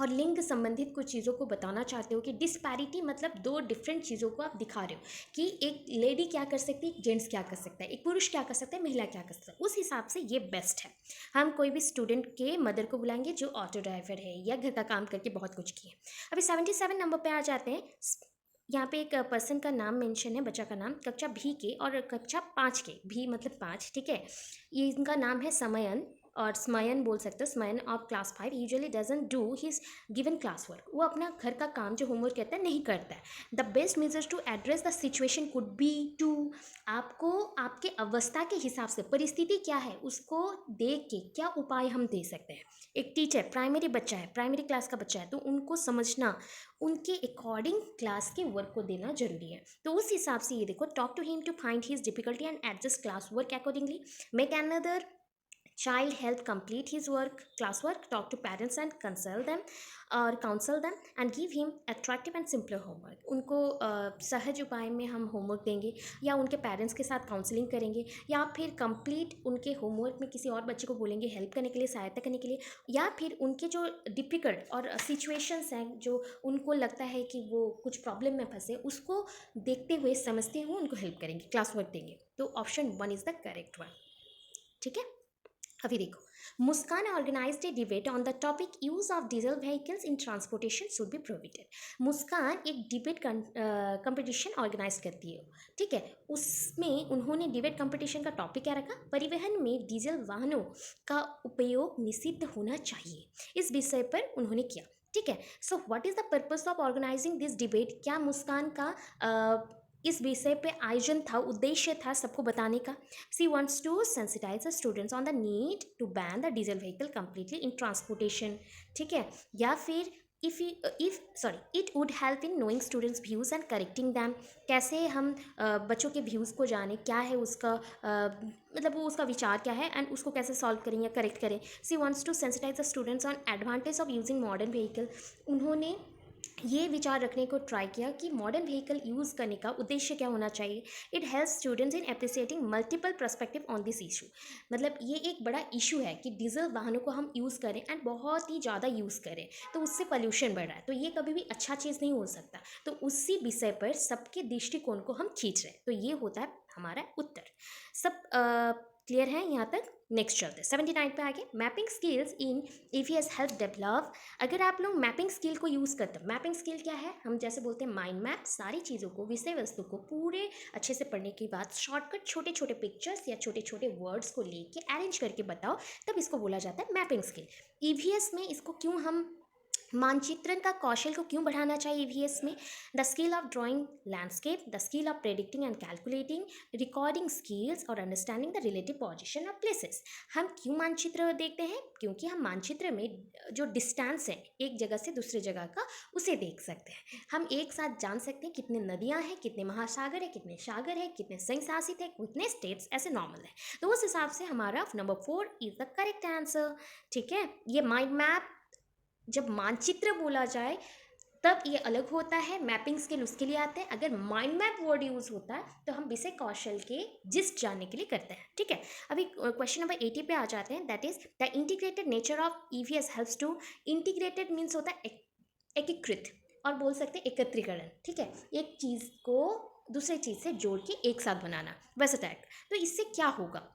और लिंग संबंधित कुछ चीज़ों को बताना चाहते हो कि डिस्पैरिटी मतलब दो डिफरेंट चीज़ों को आप दिखा रहे हो कि एक लेडी क्या कर सकती है, एक जेंट्स क्या कर सकता है, एक पुरुष क्या कर सकता है, महिला क्या कर सकता है, उस हिसाब से ये बेस्ट है। हम कोई भी स्टूडेंट के मदर को बुलाएंगे जो ऑटो ड्राइवर है या घर का काम करके बहुत कुछ किए। अभी 77 नंबर पे आ जाते हैं। यहाँ पे एक पर्सन का नाम मेंशन है, बच्चा का नाम कक्षा भी के और कक्षा 5 के, भी मतलब 5, ठीक है। ये इनका नाम है समयन, और स्मयन बोल सकते हो, Smayan of class 5 usually doesn't do his given class work. वो अपना घर का काम जो होमवर्क कहता है नहीं करता है। The best measures to address the situation could be to. आपको आपके अवस्था के हिसाब से परिस्थिति क्या है उसको देख के क्या उपाय हम दे सकते हैं। एक टीचर प्राइमरी बच्चा है, प्राइमरी क्लास का बच्चा है, तो उनको समझना, उनके अकॉर्डिंग क्लास के वर्क को देना जरूरी है। तो उस हिसाब से ये देखो, talk to him to find his difficulty and adjust class work accordingly. Make another child help complete his work classwork, talk to parents and counsel them and give him attractive and simpler homework। उनको सहज उपाय में हम homework देंगे, या उनके parents के साथ काउंसलिंग करेंगे, या फिर कंप्लीट उनके होमवर्क में किसी और बच्चे को बोलेंगे हेल्प करने के लिए, सहायता करने के लिए, या फिर उनके जो डिफ़िकल्ट और सिचुएशंस हैं जो उनको लगता है कि वो कुछ प्रॉब्लम में फंसे, उसको देखते हुए समझते हुए उनको हेल्प करेंगे, क्लास वर्क देंगे। तो option 1 is the correct one, ठीक है। अभी देखो, Muskan organised a debate on the topic use of diesel vehicles in transportation should be prohibited. Muskan एक डिबेट कंपटीशन ऑर्गेनाइज करती है, ठीक है। उसमें उन्होंने डिबेट कंपटीशन का टॉपिक क्या रखा, परिवहन में डीजल वाहनों का उपयोग निषिद्ध होना चाहिए, इस विषय पर उन्होंने किया, ठीक है। So what is the purpose of organising this debate? क्या मुस्कान का इस विषय पे आयोजन था, उद्देश्य था सबको बताने का? She wants to sensitise the students on the need to ban the diesel vehicle completely in transportation, ठीक है। या फिर it would help in knowing students views and correcting them. कैसे हम बच्चों के व्यूज़ को जाने, क्या है उसका मतलब वो उसका विचार क्या है, एंड उसको कैसे सॉल्व करें या करेक्ट करें। She wants to sensitise the students on advantage of using modern vehicle. उन्होंने ये विचार रखने को ट्राई किया कि मॉडर्न व्हीकल यूज़ करने का उद्देश्य क्या होना चाहिए। It help students in appreciating multiple perspective on this issue. मतलब ये एक बड़ा इशू है कि डीजल वाहनों को हम यूज़ करें एंड बहुत ही ज़्यादा यूज़ करें, तो उससे पोल्यूशन बढ़ रहा है, तो ये कभी भी अच्छा चीज़ नहीं हो सकता। तो उसी विषय पर सबके दृष्टिकोण को हम खींच रहे हैं, तो ये होता है हमारा उत्तर। सब क्लियर है यहाँ तक? नेक्स्ट चलते हैं 79 पे आगे। Mapping skills in EVS help develop. अगर आप लोग मैपिंग स्किल को यूज़ करते हैं, मैपिंग स्किल क्या है, हम जैसे बोलते हैं माइंड मैप, सारी चीज़ों को, विषय वस्तु को पूरे अच्छे से पढ़ने के बाद शॉर्टकट छोटे छोटे पिक्चर्स या छोटे छोटे वर्ड्स को लेके अरेंज करके बताओ, तब इसको बोला जाता है मैपिंग स्किल। ईवीएस में इसको क्यों हम मानचित्रण का कौशल को क्यों बढ़ाना चाहिए ईवीएस में? The skill of drawing landscape, the skill of predicting and calculating, recording skills or understanding the relative position of places. हम क्यों मानचित्र देखते हैं? क्योंकि हम मानचित्र में जो डिस्टेंस है एक जगह से दूसरे जगह का, उसे देख सकते हैं। हम एक साथ जान सकते हैं कितने नदियाँ हैं, कितने महासागर है, कितने सागर है, कितने संघ शासित है, कितने स्टेट्स ऐसे नॉर्मल है। तो उस हिसाब से हमारा number 4 is the correct answer, ठीक है। ये माइंड मैप, जब मानचित्र बोला जाए तब ये अलग होता है, मैपिंग स्किल उसके लिए आते हैं। अगर माइंड मैप वर्ड यूज होता है तो हम विषय कौशल के जिस्ट जानने के लिए करते हैं, ठीक है। अभी क्वेश्चन नंबर 80 पे आ जाते हैं। That is the integrated nature of EVS helps to. Integrated means होता है एकीकृत, और बोल सकते हैं एकत्रीकरण, ठीक है। एक चीज़ को दूसरे चीज़ से जोड़ के एक साथ बनाना, वैसा टाइप। तो इससे क्या होगा,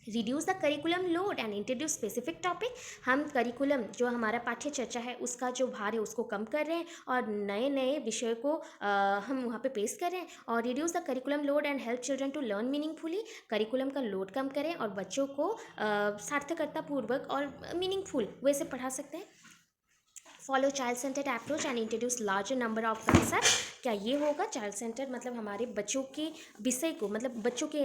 reduce the curriculum load and introduce specific topic. हम करिकुलम जो हमारा पाठ्य चर्चा है उसका जो भार है उसको कम कर रहे हैं और नए नए विषय को हम वहाँ पे पेश कर रहे हैं। और reduce the curriculum load and help children to learn meaningfully. Curriculum का लोड कम करें और बच्चों को सार्थकता पूर्वक और मीनिंगफुल वे से पढ़ा सकते हैं। Follow child centred approach and introduce larger number of concept. क्या ये होगा? चाइल्ड सेंटर मतलब हमारे बच्चों के विषय को, मतलब बच्चों के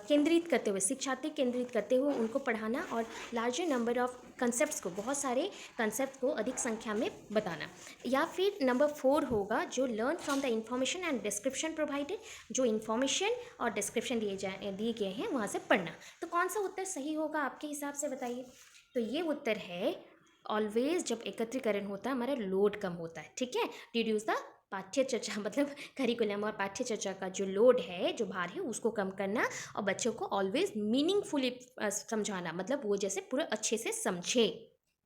केंद्रित करते हुए, शिक्षार्थी केंद्रित करते हुए उनको पढ़ाना और लार्जर नंबर ऑफ कंसेप्ट्स को, बहुत सारे कंसेप्ट को अधिक संख्या में बताना। या फिर नंबर 4 होगा जो learn from the information and description provided. जो इन्फॉर्मेशन और डिस्क्रिप्शन दिए गए हैं वहाँ से पढ़ना। तो कौन सा उत्तर सही होगा आपके हिसाब से बताइए? तो ये उत्तर है ऑलवेज जब एकत्रीकरण होता है हमारा लोड कम होता है। ठीक है, रिड्यूस द पाठ्य चर्चा मतलब करिकुलम और पाठ्य चर्चा का जो लोड है, जो भार है, उसको कम करना और बच्चों को ऑलवेज मीनिंगफुली समझाना, मतलब वो जैसे पूरे अच्छे से समझे।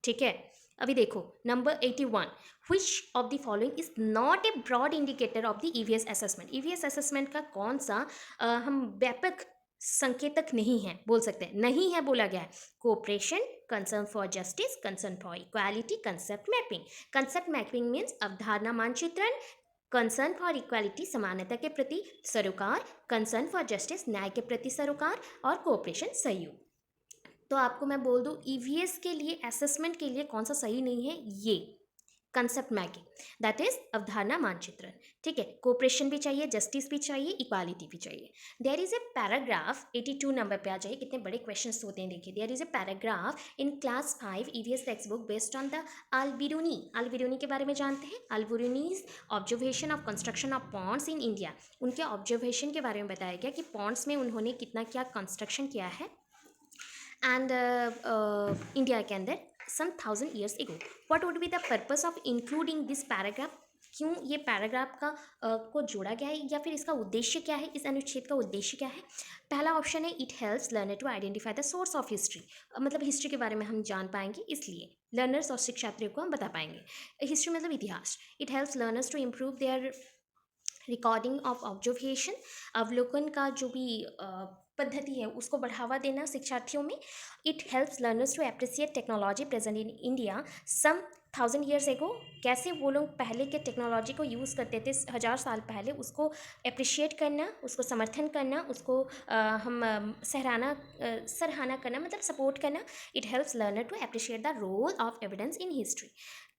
ठीक है, अभी देखो number 81, which of the following is not a broad indicator of the EVS assessment. EVS assessment का कौन सा हम व्यापक संकेतक नहीं है बोल सकते हैं? नहीं है बोला गया है। Cooperation, concern for justice, concern for equality, concept mapping. Concept mapping means अवधारणा मानचित्रण, कंसर्न फॉर इक्वालिटी समानता के प्रति सरोकार, कंसर्न फॉर जस्टिस न्याय के प्रति सरोकार और कोऑपरेशन सहयोग। तो आपको मैं बोल दूं ईवीएस के लिए, असेसमेंट के लिए कौन सा सही नहीं है? ये कंसेप्ट मैपिंग, दैट इज अवधारणा मानचित्रण। ठीक है, कोऑपरेशन भी चाहिए, जस्टिस भी चाहिए, इक्वालिटी भी चाहिए। There is a paragraph, 82 number पे आ जाइए, कितने बड़े क्वेश्चंस होते हैं देखिए। There is a paragraph in class 5 EVS text book based on the Al-Biruni. Al-Biruni के बारे में जानते हैं? Al-Biruni's observation of construction of ponds in India. उनके ऑब्जर्वेशन के बारे में बताया गया कि पॉन्ड्स में उन्होंने कितना क्या कंस्ट्रक्शन किया है एंड इंडिया के अंदर some 1000 years ago. What would be the purpose of including this paragraph? क्यों ये पैराग्राफ का को जोड़ा गया है, या फिर इसका उद्देश्य क्या है, इस अनुच्छेद का उद्देश्य क्या है? पहला ऑप्शन है it helps learner to identify the source of history. मतलब हिस्ट्री के बारे में हम जान पाएंगे, इसलिए लर्नर्स और शिक्षार्थियों को हम बता पाएंगे। हिस्ट्री मतलब इतिहास। It helps learners to improve their recording of observation. अवलोकन का जो भी पद्धति है उसको बढ़ावा देना शिक्षार्थियों में। It helps learners to appreciate technology present in India some 1000 years ago। कैसे वो लोग पहले के टेक्नोलॉजी को यूज़ करते थे 1000 साल पहले, उसको अप्रिशिएट करना, उसको समर्थन करना, उसको हम सराहना करना, मतलब सपोर्ट करना। It helps learner to appreciate the role of evidence in history.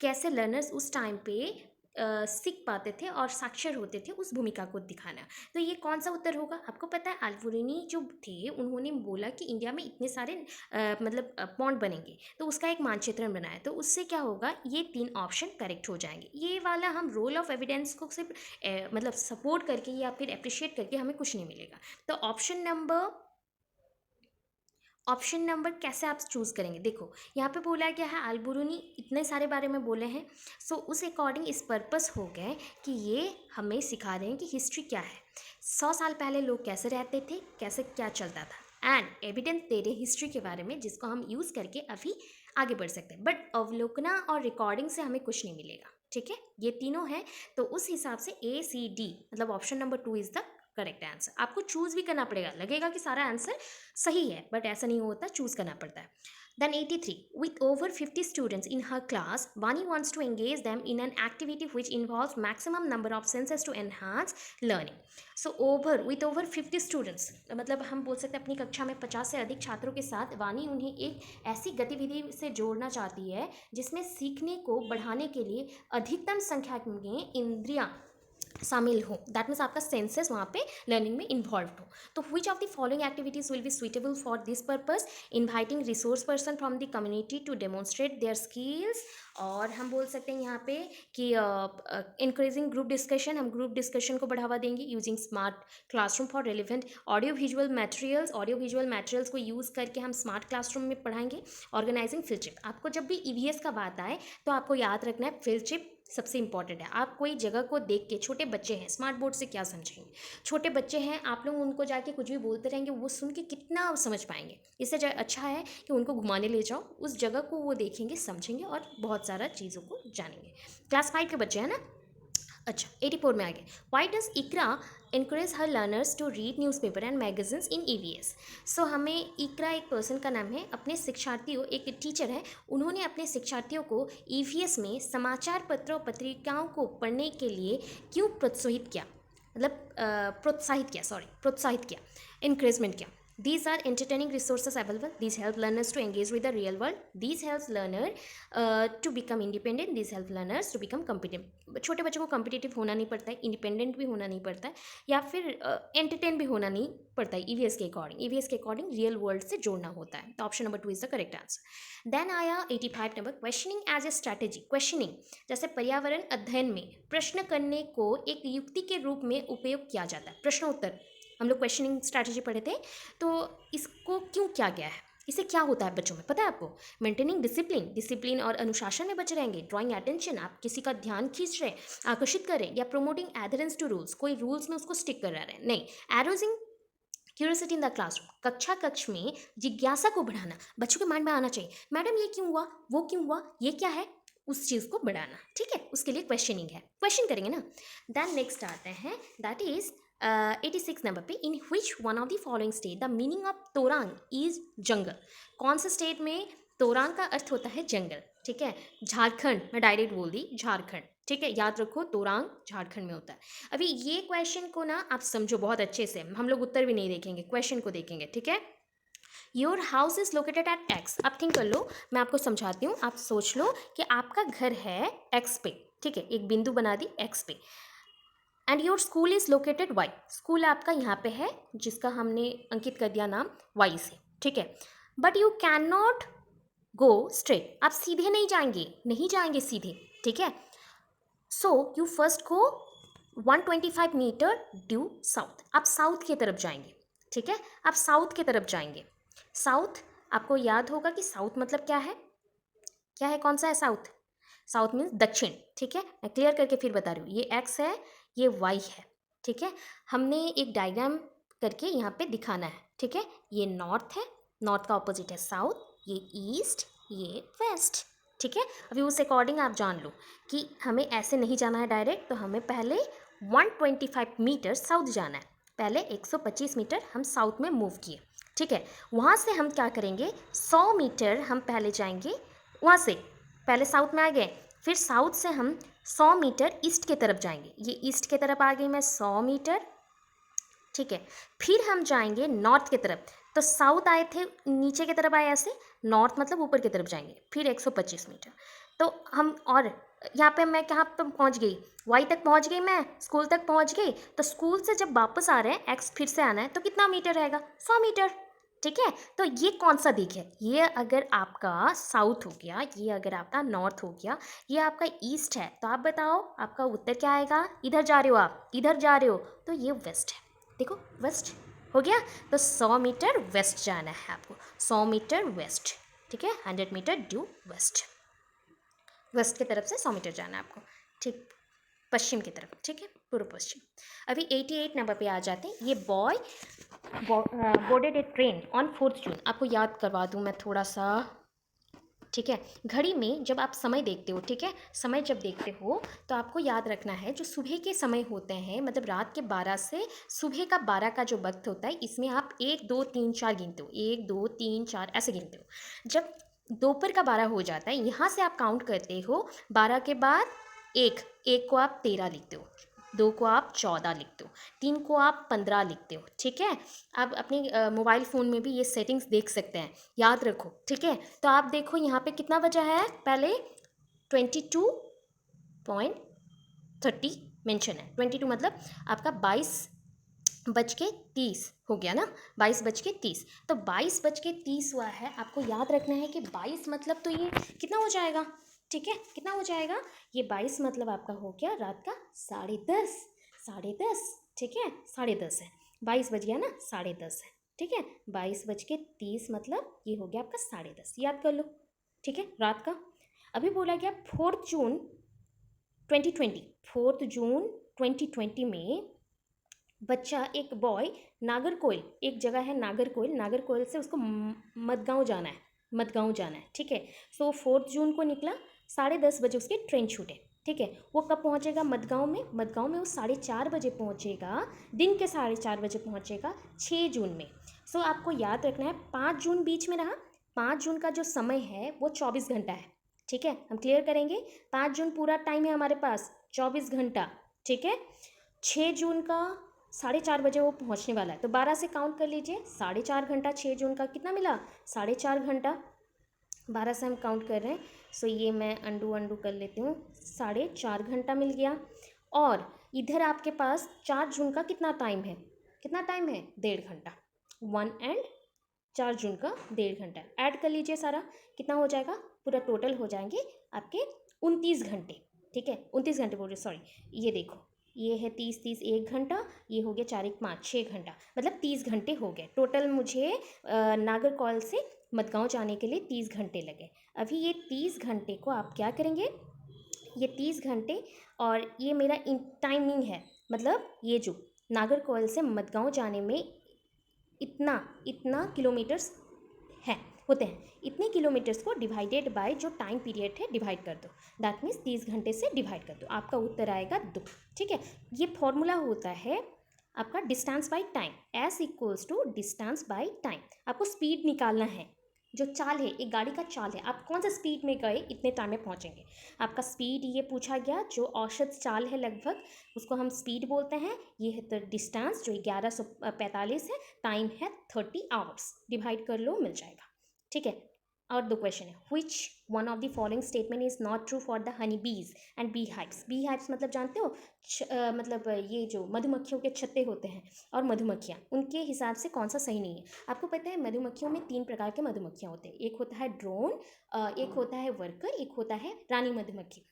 कैसे लर्नर्स उस टाइम पे सीख पाते थे और साक्षर होते थे, उस भूमिका को दिखाना। तो ये कौन सा उत्तर होगा? आपको पता है अल-बिरूनी जो थे उन्होंने बोला कि इंडिया में इतने सारे मतलब पॉन्ड बनेंगे, तो उसका एक मानचित्रण बनाया, तो उससे क्या होगा, ये 3 ऑप्शन करेक्ट हो जाएंगे। ये वाला हम रोल ऑफ एविडेंस को सिर्फ मतलब सपोर्ट करके या फिर अप्रिशिएट करके हमें कुछ नहीं मिलेगा। तो ऑप्शन नंबर कैसे आप चूज़ करेंगे? देखो यहाँ पे बोला गया है अल-बिरूनी इतने सारे बारे में बोले हैं, सो उस अकॉर्डिंग इस पर्पस हो गए कि ये हमें सिखा रहे हैं कि हिस्ट्री क्या है, 100 साल पहले लोग कैसे रहते थे, कैसे क्या चलता था, एंड एविडेंस दे रहे हिस्ट्री के बारे में जिसको हम यूज़ करके अभी आगे बढ़ सकते हैं। बट अवलोकना और रिकॉर्डिंग से हमें कुछ नहीं मिलेगा। ठीक है, ये तीनों हैं, तो उस हिसाब से ACD मतलब option number 2 is the correct answer. आपको चूज भी करना पड़ेगा, लगेगा कि सारा आंसर सही है बट ऐसा नहीं होता, चूज करना पड़ता है। Then 83, with over 50 students in her class, Vani wants to engage them in an activity which involves maximum number of senses to enhance learning. So with over 50 students मतलब हम बोल सकते हैं अपनी कक्षा में 50 से अधिक छात्रों के साथ वानी उन्हें एक ऐसी गतिविधि से जोड़ना चाहती है जिसमें सीखने को बढ़ाने के लिए अधिकतम संख्या में इंद्रियां शामिल हो। दैट मीन्स आपका सेंसेस वहाँ पे लर्निंग में इन्वॉल्व हो। तो which of the following activities will be suitable for this purpose? Inviting resource person from the community to demonstrate their skills, और हम बोल सकते हैं यहाँ पे कि इंक्रीजिंग ग्रुप डिस्कशन, हम ग्रुप डिस्कशन को बढ़ावा देंगे। Using smart classroom for relevant audio visual materials को यूज़ करके हम स्मार्ट क्लासरूम में पढ़ाएंगे। ऑर्गेनाइजिंग फील्ड ट्रिप, आपको जब भी ईवीएस का बात आए तो आपको याद रखना है फील्ड ट्रिप सबसे इंपॉर्टेंट है। आप कोई जगह को देख के, छोटे बच्चे हैं स्मार्ट बोर्ड से क्या समझेंगे, छोटे बच्चे हैं, आप लोग उनको जाके कुछ भी बोलते रहेंगे वो सुन के कितना समझ पाएंगे। इससे अच्छा है कि उनको घुमाने ले जाओ, उस जगह को वो देखेंगे, समझेंगे और बहुत सारा चीज़ों को जानेंगे। क्लास 5 के बच्चे हैं ना, अच्छा 84 में आ गए। Why does Iqra encourage her learners to read newspaper and magazines in EVS। सो हमें इकरा एक पर्सन का नाम है, अपने शिक्षार्थियों, एक टीचर है, उन्होंने अपने शिक्षार्थियों को EVS में समाचार पत्र और पत्रिकाओं को पढ़ने के लिए क्यों प्रोत्साहित किया, मतलब प्रोत्साहित किया, इंकरेजमेंट किया। These are entertaining resources available. These help learners to engage with the real world. These helps learner to become independent. These help learners to become competitive। छोटे बच्चों को कम्पिटिटिव होना नहीं पड़ता है, इंडिपेंडेंट भी होना नहीं पड़ता है, या फिर एंटरटेन भी होना नहीं पड़ता है। ईवीएस के अकॉर्डिंग, ईवीएस के अकॉर्डिंग रियल वर्ल्ड से जोड़ना होता है। तो option number 2 is the correct answer. Then आया 85 number, questioning as a strategy. Questioning जैसे पर्यावरण अध्ययन में प्रश्न करने को एक युक्ति के रूप में उपयोग किया जाता है। प्रश्न उत्तर, हम लोग क्वेश्चनिंग स्ट्रैटेजी पढ़े थे, तो इसको क्यों किया गया है, इससे क्या होता है बच्चों में पता है आपको? मेंटेनिंग डिसिप्लिन और अनुशासन में बचे रहेंगे। ड्राइंग अटेंशन, आप किसी का ध्यान खींच रहे, आकर्षित कर रहे, या प्रोमोटिंग एडहेरेंस टू रूल्स, कोई रूल्स में उसको स्टिक कर रहे हैं, नहीं। एरोजिंग क्यूरियोसिटी इन द क्लासरूम, कक्ष में जिज्ञासा को बढ़ाना, बच्चों के माइंड में आना चाहिए, मैडम ये क्यों हुआ, वो क्यों हुआ, ये क्या है, उस चीज़ को बढ़ाना, ठीक है, उसके लिए क्वेश्चनिंग है, क्वेश्चन करेंगे ना। देन नेक्स्ट आते हैं, दैट इज 86 नंबर पे, in which one of the following state the meaning of तोरांग इज जंगल। कौन सा स्टेट में तोरांग का अर्थ होता है जंगल, ठीक है? झारखंड, मैं डायरेक्ट बोल दी झारखंड, ठीक है, याद रखो तोरांग झारखंड में होता है। अभी ये क्वेश्चन को ना आप समझो बहुत अच्छे से, हम लोग उत्तर भी नहीं देखेंगे, क्वेश्चन को देखेंगे, ठीक है। Your house is located at x, आप थिंक कर लो, मैं आपको समझाती हूँ, आप सोच लो कि आपका घर है एक्स पे, ठीक है, एक बिंदु बना दी एक्स पे, and your school is located Y, school आपका यहाँ पे है, जिसका हमने अंकित कर दिया नाम वाई से, ठीक है। But you can not go straight, आप सीधे नहीं जाएंगे सीधे, ठीक है। So you first go 125 meter due south, आप साउथ की तरफ जाएंगे, ठीक है, आप साउथ की तरफ जाएंगे। साउथ, आपको याद होगा कि साउथ मतलब क्या है, कौन सा है साउथ? साउथ मीन्स दक्षिण, ठीक है, मैं क्लियर करके फिर बता रही हूँ, ये एक्स है, ये वाई है, ठीक है। हमने एक डायग्राम करके यहाँ पे दिखाना है, ठीक है। ये नॉर्थ है, नॉर्थ का ऑपोजिट है साउथ, ये ईस्ट, ये वेस्ट, ठीक है। अभी उस अकॉर्डिंग आप जान लो कि हमें ऐसे नहीं जाना है डायरेक्ट, तो हमें पहले 125 मीटर साउथ जाना है, पहले 125 मीटर हम साउथ में मूव किए, ठीक है। वहाँ से हम क्या करेंगे, 100 मीटर हम पहले जाएंगे, वहाँ से पहले साउथ में आ गए, फिर साउथ से हम 100 मीटर ईस्ट की तरफ जाएंगे, ये ईस्ट की तरफ आ गई मैं 100 मीटर, ठीक है। फिर हम जाएंगे नॉर्थ की तरफ, तो साउथ आए थे नीचे की तरफ आए ऐसे, नॉर्थ मतलब ऊपर की तरफ जाएंगे, फिर 125 मीटर, तो हम, और यहाँ पे मैं कहाँ पर पहुँच गई, वाई तक पहुँच गई, मैं स्कूल तक पहुँच गई, तो स्कूल से जब वापस आ रहे हैं एक्स फिर से आना है, तो कितना मीटर रहेगा, 100 मीटर, ठीक है। तो ये कौन सा दिख है, ये अगर आपका साउथ हो गया, ये अगर आपका नॉर्थ हो गया, ये आपका ईस्ट है, तो आप बताओ आपका उत्तर क्या आएगा, इधर जा रहे हो आप, इधर जा रहे हो, तो ये वेस्ट है, देखो वेस्ट हो गया, तो 100 मीटर वेस्ट जाना है आपको, 100 मीटर वेस्ट, ठीक है, 100 मीटर ड्यू वेस्ट, वेस्ट की तरफ से 100 मीटर जाना है आपको, ठीक, पश्चिम की तरफ, ठीक है, पूर्व पश्चिम। अभी 88 नंबर पे आ जाते हैं, ये boy boarded A train on 4 जून, आपको याद करवा दूँ मैं थोड़ा सा, ठीक है। घड़ी में जब आप समय देखते हो, ठीक है, समय जब देखते हो तो आपको याद रखना है, जो सुबह के समय होते हैं, मतलब रात के 12 से सुबह का 12 का जो वक्त होता है, इसमें आप 1 2 3 4 गिनते हो, 1 2 3 4 ऐसे गिनते हो। जब दोपहर का 12 हो जाता है, यहाँ से आप काउंट करते हो, 12 के बाद एक को आप 13 लिखते हो, 2 को आप 14 लिखते हो, 3 को आप 15 लिखते हो, ठीक है। आप अपने मोबाइल फ़ोन में भी ये सेटिंग्स देख सकते हैं, याद रखो, ठीक है। तो आप देखो यहाँ पे कितना बजा है, पहले 22.30 मेंशन है, 22 मतलब आपका 22:30 हो गया ना, 22:30, तो 22:30 हुआ है, आपको याद रखना है कि 22 मतलब तो ये कितना हो जाएगा, ठीक है, कितना हो जाएगा, ये 22 मतलब आपका हो गया रात का 10:30, 10:30, ठीक है, 10:30 है, 22 बज गया ना, 10:30 है, ठीक है, 22:30 मतलब ये हो गया आपका 10:30, याद कर लो, ठीक है, रात का। अभी बोला गया 4 जून 2020, 4 जून 2020 में बच्चा, एक बॉय, नागरकोइल, एक जगह है नागरकोइल, नागरकोइल से उसको मडगांव जाना है, ठीक है। सो 4 जून को निकला, 10:30 बजे उसके ट्रेन छूटे, ठीक है। वो कब पहुंचेगा मडगांव में? मडगांव में वो 4:30 बजे पहुंचेगा, दिन के 4:30 बजे पहुंचेगा 6 जून में। सो आपको याद रखना है 5 जून बीच में रहा। 5 जून का जो समय है वो 24 घंटा है। ठीक है, हम क्लियर करेंगे। 5 जून पूरा टाइम है हमारे पास 24 घंटा। ठीक है। 6 जून का 4:30 बजे वो पहुंचने वाला है, तो 12 से काउंट कर लीजिए। 4.5 घंटा 6 जून का कितना मिला? 4.5 घंटा। 12 से हम काउंट कर रहे हैं। सो ये मैं अंडू कर लेती हूँ। 4.5 घंटा मिल गया। और इधर आपके पास 4 जून का कितना टाइम है? कितना टाइम है? 1.5 घंटा। 4 जून का 1.5 घंटा ऐड कर लीजिए सारा, कितना हो जाएगा? पूरा टोटल हो जाएंगे आपके 29 घंटे। ठीक है, 29 घंटे बोल रहे, सॉरी। ये देखो, ये है 30 1 घंटा, ये हो गया 4 1 5 6 घंटा, मतलब 30 घंटे हो गए टोटल। मुझे नागरकोइल से मडगांव जाने के लिए 30 घंटे लगे। अभी ये 30 घंटे को आप क्या करेंगे? ये 30 घंटे और ये मेरा टाइमिंग है, मतलब ये जो नागरकोइल से मडगांव जाने में इतना इतना किलोमीटर्स है होते हैं, इतने किलोमीटर्स को डिवाइडेड बाय जो टाइम पीरियड है डिवाइड कर दो। दैट मीन्स 30 घंटे से डिवाइड कर दो, आपका उत्तर आएगा 2। ठीक है। ये फॉर्मूला होता है आपका distance by time, S equals to distance by time. आपको स्पीड निकालना है, जो चाल है, एक गाड़ी का चाल है, आप कौन सा स्पीड में गए इतने टाइम में पहुंचेंगे। आपका स्पीड ये पूछा गया, जो औसत चाल है लगभग, उसको हम स्पीड बोलते हैं। ये है तो डिस्टेंस जो 1145 है, टाइम है 30 आवर्स, डिवाइड कर लो मिल जाएगा। ठीक है। और 2 क्वेश्चन है, which one of the following statement is not true for the honey bees and bee hives. Bee hives मतलब जानते हो, मतलब ये जो मधुमक्खियों के छत्ते होते हैं और मधुमक्खियाँ, उनके हिसाब से कौन सा सही नहीं है। आपको पता है मधुमक्खियों में 3 प्रकार के मधुमक्खियाँ होते हैं, एक होता है ड्रोन, एक होता है वर्कर, एक होता है रानी मधुमक्खी।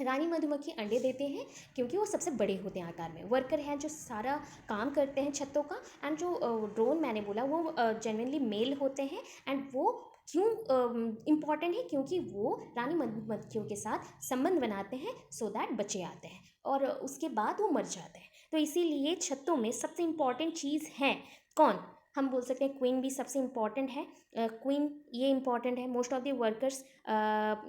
रानी मधुमक्खी अंडे देते हैं क्योंकि वो सबसे बड़े होते हैं आकार में। वर्कर हैं जो सारा काम करते हैं छत्तों का। एंड जो ड्रोन मैंने बोला वो जेनरली मेल होते हैं। एंड वो क्यों इम्पॉर्टेंट है? क्योंकि वो रानी मधुमक्खियों के साथ संबंध बनाते हैं, सो दैट बच्चे आते हैं और उसके बाद वो मर जाते हैं। तो इसीलिए छत्तों में सबसे इम्पॉर्टेंट चीज़ है कौन? हम बोल सकते हैं क्वीन भी सबसे इम्पॉर्टेंट है। क्वीन ये इम्पॉर्टेंट है। मोस्ट ऑफ द वर्कर्स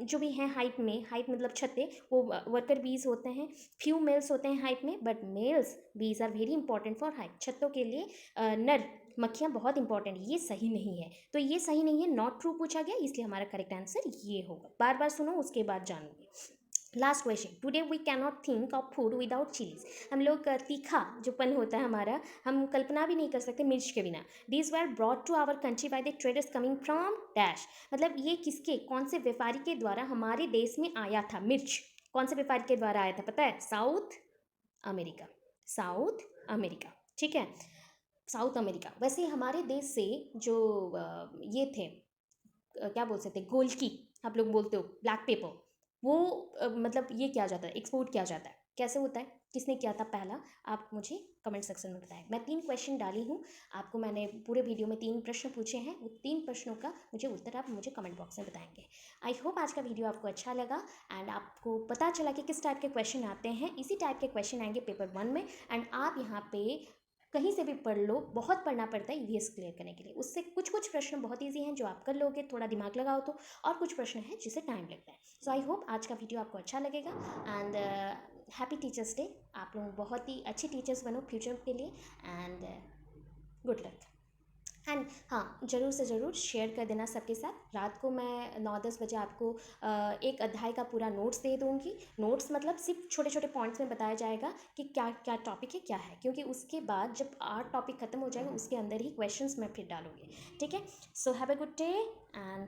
जो भी हैं हाइप में, हाइप मतलब छत्ते, वो वर्कर बीज होते हैं। फ्यू मेल्स होते हैं हाइप में, but males bees are very important for hive. छत्तों के लिए नर मक्खियाँ बहुत इंपॉर्टेंट है। ये सही नहीं है, तो ये सही नहीं है, नॉट ट्रू पूछा गया, इसलिए हमारा करेक्ट आंसर ये होगा। बार बार सुनो, उसके बाद जानोगे। Last question, today we can not think of food without chillies. हम लोग तीखा जो पन होता है हमारा, हम कल्पना भी नहीं कर सकते मिर्च के बिना। These were brought to our country by the traders coming from dash. मतलब ये किसके, कौन से व्यापारी के द्वारा हमारे देश में आया था मिर्च? कौन से व्यापारी के द्वारा आया था पता है? South America. South America. ठीक है, साउथ अमेरिका। वैसे हमारे देश से जो ये थे, क्या बोल सकते हैं, गोल्की आप लोग बोलते हो, ब्लैक पेपर, वो मतलब ये किया जाता है, एक्सपोर्ट किया जाता है। कैसे होता है, किसने किया था पहला? आप मुझे कमेंट सेक्शन में बताएं। मैं 3 क्वेश्चन डाली हूँ आपको, मैंने पूरे वीडियो में 3 प्रश्न पूछे हैं। वो 3 प्रश्नों का मुझे उत्तर आप मुझे कमेंट बॉक्स में बताएंगे। आई होप आज का वीडियो आपको अच्छा लगा एंड आपको पता चला कि किस टाइप के क्वेश्चन आते हैं। इसी टाइप के क्वेश्चन आएंगे पेपर 1 में। एंड आप यहाँ पे कहीं से भी पढ़ लो, बहुत पढ़ना पड़ता है ईवीएस क्लियर करने के लिए। उससे कुछ कुछ प्रश्न बहुत ईजी हैं जो आप कर लोगे, थोड़ा दिमाग लगाओ तो, और कुछ प्रश्न हैं जिसे टाइम लगता है। सो आई होप आज का वीडियो आपको अच्छा लगेगा एंड हैप्पी टीचर्स डे। आप लोग बहुत ही अच्छे टीचर्स बनो फ्यूचर के लिए एंड गुड लक। एंड हाँ, ज़रूर से ज़रूर शेयर कर देना सबके साथ। रात को मैं 9-10 बजे आपको एक अध्याय का पूरा नोट्स दे दूँगी। नोट्स मतलब सिर्फ छोटे छोटे पॉइंट्स में बताया जाएगा कि क्या क्या टॉपिक है क्या है, क्योंकि उसके बाद जब 8 टॉपिक खत्म हो जाएगा उसके अंदर ही क्वेश्चंस मैं फिर डालूँगी। ठीक है। So have a good day and